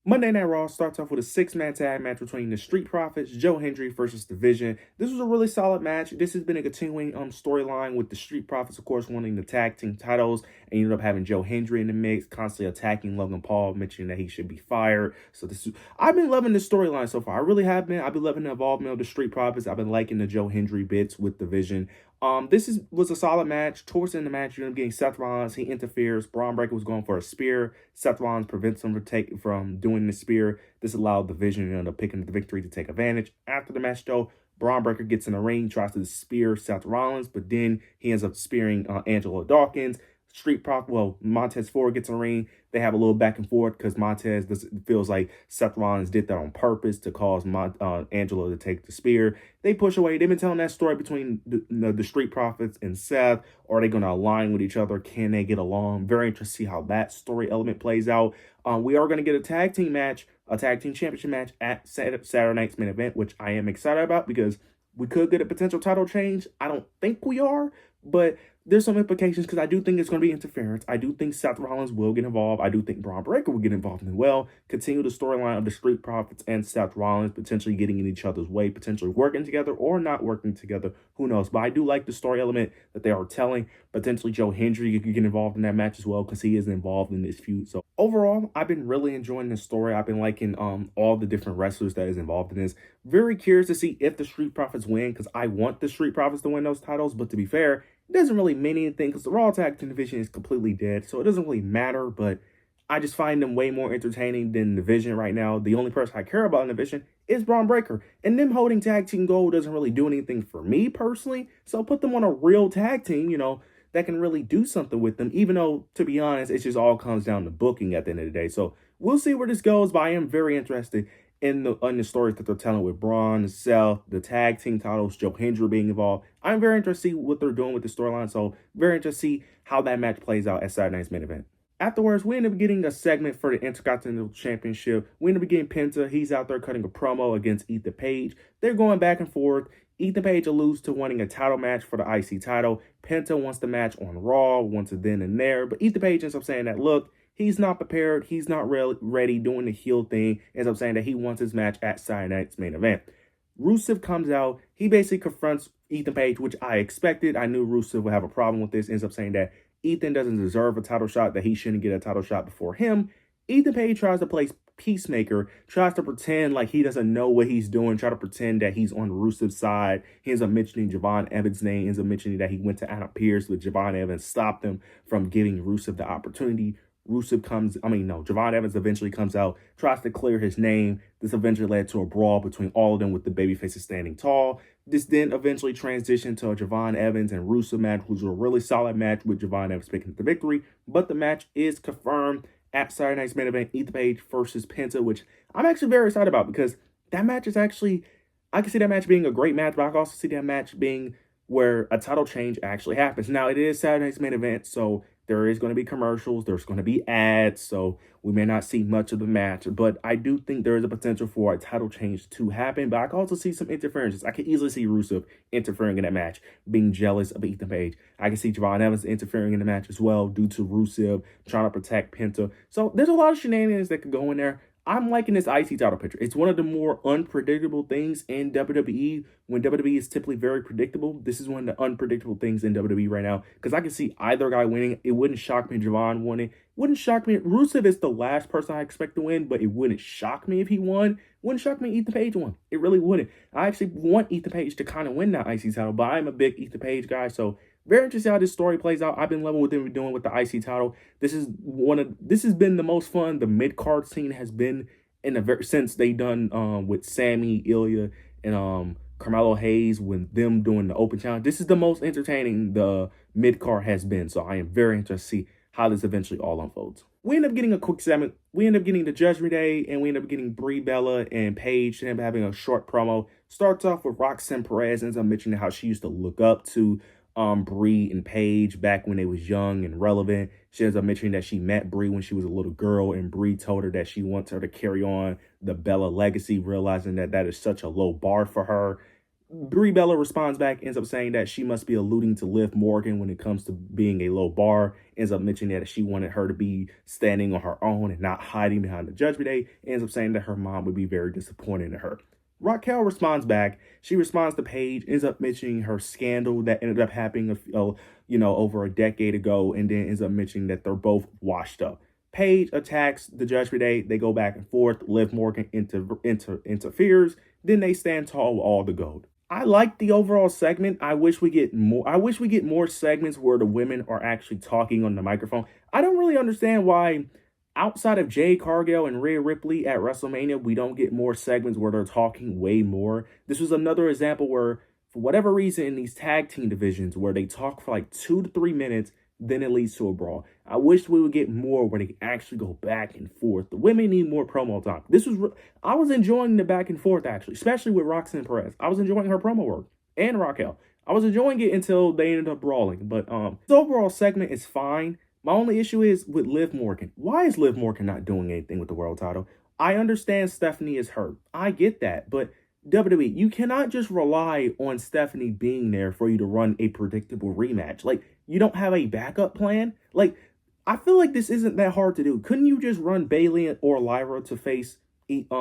Monday Night Raw starts off with a six-man tag match between the Street Profits, Joe Hendry versus The Vision. This was a really solid match. This has been a continuing storyline with the Street Profits, of course, winning the tag team titles, and you ended up having Joe Hendry in the mix, constantly attacking Logan Paul, mentioning that he should be fired. So I've been loving this storyline so far. I really have been. I've been loving the involvement of the Street Profits. I've been liking the Joe Hendry bits with The Vision. Was a solid match. Towards the end of the match, you end up getting Seth Rollins. He interferes. Braun Breaker was going for a spear. Seth Rollins prevents him from doing the spear. This allowed the Vision to end up picking the victory to take advantage. After the match, though, Braun Breaker gets in the ring, tries to spear Seth Rollins, but then he ends up spearing Angelo Dawkins. Montez Ford gets in the ring. They have a little back and forth because feels like Seth Rollins did that on purpose to cause Angelo to take the spear. They push away. They've been telling that story between the Street Profits and Seth. Are they going to align with each other? Can they get along? Very interested to see how that story element plays out. We are going to get a tag team match, a tag team championship match at Saturday night's main event, which I am excited about because we could get a potential title change. I don't think we are, but there's some implications because I do think it's going to be interference. I do think Seth Rollins will get involved. I do think Braun Breaker will get involved as well. Continue the storyline of the Street Profits and Seth Rollins potentially getting in each other's way, potentially working together or not working together. Who knows? But I do like the story element that they are telling. Potentially Joe Hendry could get involved in that match as well because he is involved in this feud. So overall, I've been really enjoying this story. I've been liking all the different wrestlers that is involved in this. Very curious to see if the Street Profits win because I want the Street Profits to win those titles. But to be fair, it doesn't really mean anything because the Raw Tag Team division is completely dead. So it doesn't really matter, but I just find them way more entertaining than the Vision right now. The only person I care about in the Vision is Braun Breaker. And them holding tag team gold doesn't really do anything for me personally. So put them on a real tag team, that can really do something with them. Even though, to be honest, it just all comes down to booking at the end of the day. So we'll see where this goes, but I am very interested in the stories that they're telling with Braun, Seth, the tag team titles, Joe Hendry being involved. I'm very interested to see what they're doing with the storyline. So very interested to see how that match plays out at Saturday night's main event. Afterwards, we end up getting a segment for the Intercontinental Championship. We end up getting Penta. He's out there cutting a promo against Ethan Page. They're going back and forth. Ethan Page alludes to wanting a title match for the IC title. Penta wants the match on Raw, wants it then and there. But Ethan Page ends up saying that, look, he's not prepared. He's not ready doing the heel thing. Ends up saying that he wants his match at Saturday night's main event. Rusev comes out. He basically confronts Ethan Page, which I expected. I knew Rusev would have a problem with this. Ends up saying that Ethan doesn't deserve a title shot, that he shouldn't get a title shot before him. Ethan Page tries to play peacemaker, tries to pretend like he doesn't know what he's doing, try to pretend that he's on Rusev's side. He ends up mentioning Javon Evans' name, ends up mentioning that he went to Adam Pearce, but Javon Evans stopped him from giving Rusev the opportunity. Javon Evans eventually comes out, tries to clear his name. This eventually led to a brawl between all of them with the babyfaces standing tall. This then eventually transitioned to a Javon Evans and Rusev match, which was a really solid match with Javon Evans picking up the victory. But the match is confirmed at Saturday night's main event, Ethan Page versus Penta, which I'm actually very excited about because that match is actually, I can see that match being a great match, but I can also see that match being where a title change actually happens. Now, it is Saturday night's main event, so there is going to be commercials, there's going to be ads, so we may not see much of the match, but I do think there is a potential for a title change to happen, but I can also see some interferences. I can easily see Rusev interfering in that match, being jealous of Ethan Page. I can see Javon Evans interfering in the match as well due to Rusev trying to protect Penta. So there's a lot of shenanigans that could go in there. I'm liking this IC title picture. It's one of the more unpredictable things in WWE. When WWE is typically very predictable, this is one of the unpredictable things in WWE right now. Because I can see either guy winning. It wouldn't shock me if Javon won it. Wouldn't shock me. Rusev is the last person I expect to win, but it wouldn't shock me if he won. Wouldn't shock me if Ethan Page won. It really wouldn't. I actually want Ethan Page to kind of win that IC title, but I'm a big Ethan Page guy, so very interested how this story plays out. I've been loving what they've been doing with the IC title. This has been the most fun the mid-card scene has been since they done with Sammy, Ilya, and Carmelo Hayes with them doing the open challenge. This is the most entertaining the mid-card has been. So I am very interested to see how this eventually all unfolds. We end up getting a quick segment. We end up getting the Judgment Day, and we end up getting Brie Bella and Paige and having a short promo. Starts off with Roxanne Perez, ends up mentioning how she used to look up to Brie and Paige back when they was young and relevant. She ends up mentioning that she met Brie when she was a little girl, and Brie told her that she wants her to carry on the Bella legacy, realizing that that is such a low bar for her. Brie Bella responds back, ends up saying that she must be alluding to Liv Morgan when it comes to being a low bar, ends up mentioning that she wanted her to be standing on her own and not hiding behind the Judgment Day, ends up saying that her mom would be very disappointed in her. Raquel responds back. She responds to Paige, ends up mentioning her scandal that ended up happening, over a decade ago, and then ends up mentioning that they're both washed up. Paige attacks the Judgment Day. They go back and forth. Liv Morgan interferes. Then they stand tall with all the gold. I like the overall segment. I wish we get more. I wish we get more segments where the women are actually talking on the microphone. I don't really understand why, outside of Jade Cargill and Rhea Ripley at WrestleMania, we don't get more segments where they're talking way more. This was another example where, for whatever reason, in these tag team divisions, where they talk for like 2 to 3 minutes, then it leads to a brawl. I wish we would get more where they actually go back and forth. The women need more promo time. I was enjoying the back and forth, actually, especially with Roxanne Perez. I was enjoying her promo work, and Raquel. I was enjoying it until they ended up brawling. But this overall segment is fine. My only issue is with Liv Morgan. Why is Liv Morgan not doing anything with the world title? I understand Stephanie is hurt. I get that. But WWE, you cannot just rely on Stephanie being there for you to run a predictable rematch. Like, you don't have a backup plan? Like, I feel like this isn't that hard to do. Couldn't you just run Bayley or Lyra to face Liv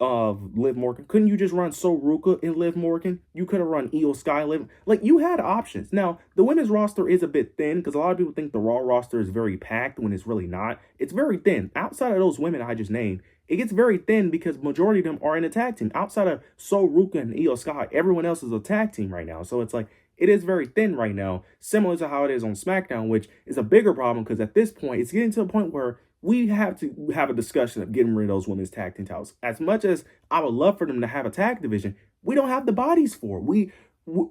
Morgan? Couldn't you just run Soruka and Liv Morgan? You could have run Io Sky, Liv. Like, you had options. Now, the women's roster is a bit thin because a lot of people think the Raw roster is very packed when it's really not. It's very thin. Outside of those women I just named, it gets very thin because majority of them are in a tag team. Outside of Soruka and Io Sky, everyone else is a tag team right now. So it's like, it is very thin right now, similar to how it is on SmackDown, which is a bigger problem because at this point, it's getting to a point where we have to have a discussion of getting rid of those women's tag team titles. As much as I would love for them to have a tag division, we don't have the bodies for it.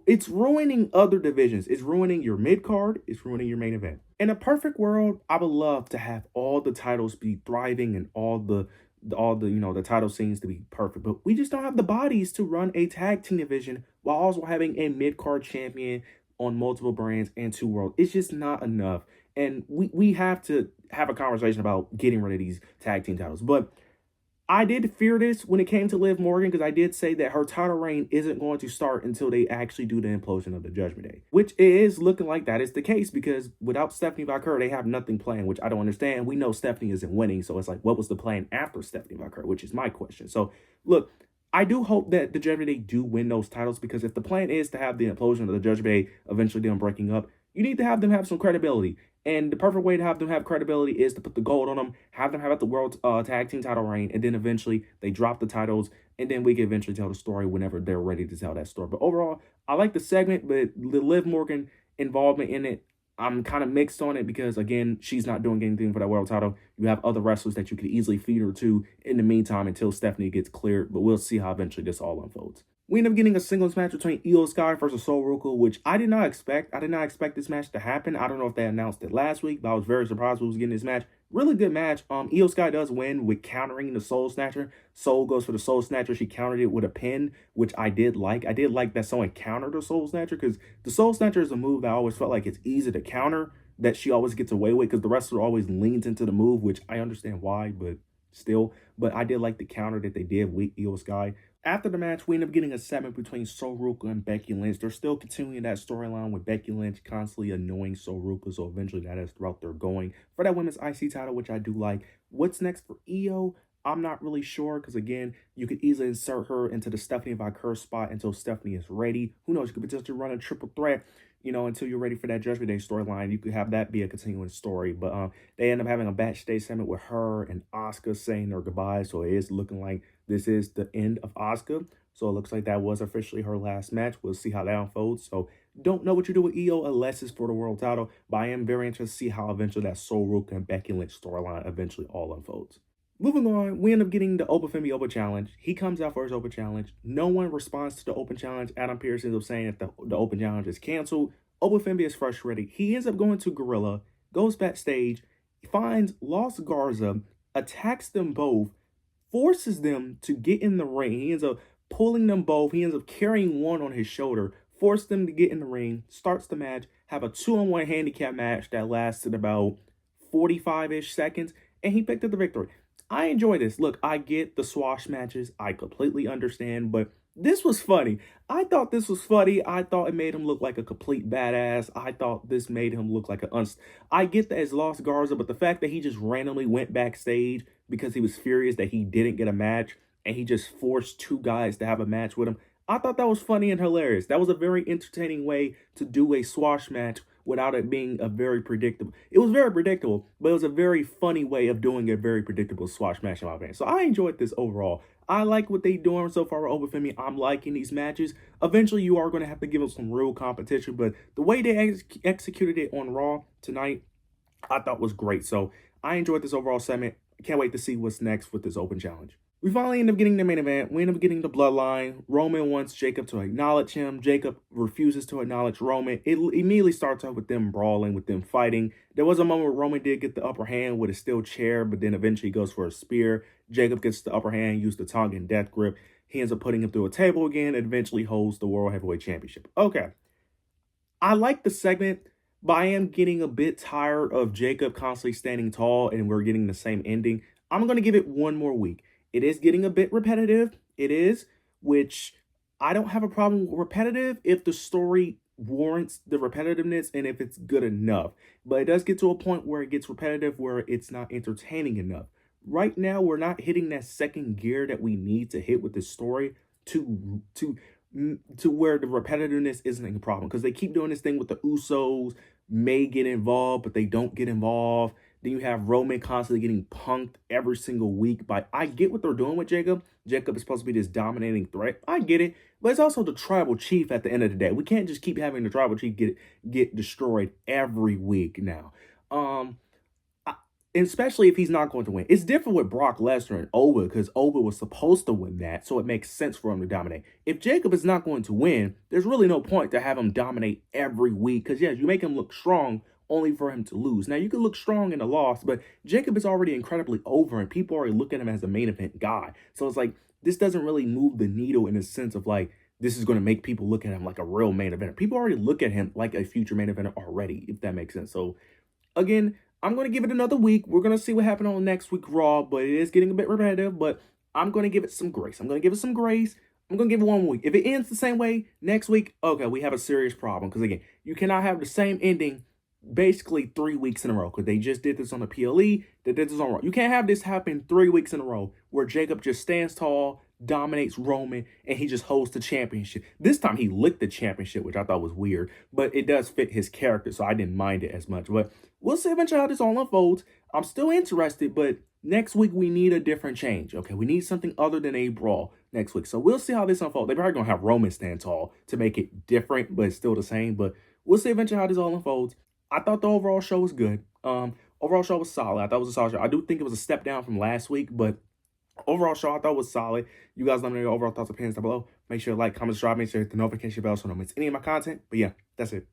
It's ruining other divisions. It's ruining your mid-card. It's ruining your main event. In a perfect world, I would love to have all the titles be thriving and all the the title scenes to be perfect, but we just don't have the bodies to run a tag team division while also having a mid-card champion on multiple brands and 2 worlds. It's just not enough, and we have to have a conversation about getting rid of these tag team titles. But I did fear this when it came to Liv Morgan because I did say that her title reign isn't going to start until they actually do the implosion of the Judgment Day, which is looking like that is the case because without Stephanie Vaquer, they have nothing planned, which I don't understand. We know Stephanie isn't winning, so it's like, what was the plan after Stephanie Vaquer, which is my question. So, look, I do hope that the Judgment Day do win those titles because if the plan is to have the implosion of the Judgment Day, eventually them breaking up, you need to have them have some credibility. And the perfect way to have them have credibility is to put the gold on them, have them have the world tag team title reign, and then eventually they drop the titles, and then we can eventually tell the story whenever they're ready to tell that story. But overall, I like the segment, but the Liv Morgan involvement in it, I'm kind of mixed on it because, again, she's not doing anything for that world title. You have other wrestlers that you could easily feed her to in the meantime until Stephanie gets cleared, but we'll see how eventually this all unfolds. We end up getting a singles match between Io Sky versus Soruka, which I did not expect. I did not expect this match to happen. I don't know if they announced it last week, but I was very surprised we was getting this match. Really good match. Io Sky does win with countering the Soul Snatcher. Soul goes for the Soul Snatcher. She countered it with a pin, which I did like. I did like that someone countered the Soul Snatcher because the Soul Snatcher is a move that I always felt like it's easy to counter, that she always gets away with because the wrestler always leans into the move, which I understand why, but still. But I did like the counter that they did with Io Sky. After the match, we end up getting a segment between Soruka and Becky Lynch. They're still continuing that storyline with Becky Lynch constantly annoying Soruka, so eventually that is the route they're going for that women's IC title, which I do like. What's next for Io? I'm not really sure because, again, you could easily insert her into the Stephanie Vaquer spot until Stephanie is ready. Who knows? You could potentially run a triple threat, until you're ready for that Judgment Day storyline. You could have that be a continuing story. But they end up having a backstage segment with her and Asuka saying their goodbyes. So it is looking like this is the end of Asuka. So it looks like that was officially her last match. We'll see how that unfolds. So don't know what you do with Io unless it's for the world title. But I am very interested to see how eventually that Soruka and Becky Lynch storyline eventually all unfolds. Moving on, we end up getting the Open Femi Open Challenge. He comes out for his Open Challenge. No one responds to the Open Challenge. Adam Pearce ends up saying that the Open Challenge is canceled. Open Femi is frustrated. He ends up going to Gorilla, goes backstage, finds Lost Garza, attacks them both, forces them to get in the ring. He ends up pulling them both. He ends up carrying one on his shoulder, forced them to get in the ring, starts the match, have a 2-on-1 handicap match that lasted about 45-ish seconds, and he picked up the victory. I enjoy this. Look, I get the swash matches. I completely understand, but this was funny. I thought this was funny. I thought it made him look like a complete badass. I thought this made him look like I get that as Lost Garza, but the fact that he just randomly went backstage because he was furious that he didn't get a match and he just forced two guys to have a match with him, I thought that was funny and hilarious. That was a very entertaining way to do a swash match without it being a very predictable. It was very predictable, but it was a very funny way of doing a very predictable swash match in my opinion. So I enjoyed this overall. I like what they doing so far with Obafemi. I'm liking these matches. Eventually, you are going to have to give them some real competition, but the way they executed it on Raw tonight, I thought was great. So I enjoyed this overall segment. Can't wait to see what's next with this open challenge. We finally end up getting the main event. We end up getting the bloodline. Roman wants Jacob to acknowledge him. Jacob refuses to acknowledge Roman. It immediately starts off with them brawling, with them fighting. There was a moment where Roman did get the upper hand with a steel chair, but then eventually goes for a spear. Jacob gets the upper hand, used the tongue and death grip. He ends up putting him through a table again, and eventually holds the World Heavyweight Championship. Okay. I like the segment, but I am getting a bit tired of Jacob constantly standing tall and we're getting the same ending. I'm going to give it one more week. It is getting a bit repetitive. It is, which I don't have a problem with repetitive if the story warrants the repetitiveness and if it's good enough. But it does get to a point where it gets repetitive, where it's not entertaining enough. Right now, we're not hitting that second gear that we need to hit with this story to where the repetitiveness isn't a problem, because they keep doing this thing with the Usos may get involved, but they don't get involved. Then you have Roman constantly getting punked every single week. But I get what they're doing with Jacob. Jacob is supposed to be this dominating threat. I get it. But it's also the tribal chief at the end of the day. We can't just keep having the tribal chief get destroyed every week now. Especially if he's not going to win. It's different with Brock Lesnar and Oba, because Oba was supposed to win that, so it makes sense for him to dominate. If Jacob is not going to win, there's really no point to have him dominate every week, because yes, you make him look strong only for him to lose. Now, you can look strong in a loss, but Jacob is already incredibly over, and people already look at him as a main event guy. So it's like, this doesn't really move the needle in a sense of like, this is going to make people look at him like a real main eventer. People already look at him like a future main eventer already, if that makes sense. So again, I'm going to give it another week. We're going to see what happened on next week Raw, but it is getting a bit repetitive, but I'm going to give it some grace. I'm going to give it some grace. I'm going to give it 1 week. If it ends the same way next week, okay, we have a serious problem. Because again, you cannot have the same ending basically 3 weeks in a row, because they just did this on the PLE, they did this on Raw. You can't have this happen 3 weeks in a row where Jacob just stands tall, dominates Roman, and he just holds the championship. This time he licked the championship, which I thought was weird, but it does fit his character, so I didn't mind it as much. But we'll see eventually how this all unfolds. I'm still interested, but next week we need a different change. Okay, we need something other than a brawl next week. So we'll see how this unfolds. They're probably going to have Roman stand tall to make it different, but it's still the same. But we'll see eventually how this all unfolds. I thought the overall show was good. Overall show was solid. I thought it was a solid show. I do think it was a step down from last week, but overall show I thought was solid. You guys let me know your overall thoughts and opinions down below. Make sure to like, comment, subscribe, make sure to hit the notification bell so you don't miss any of my content. But yeah, that's it.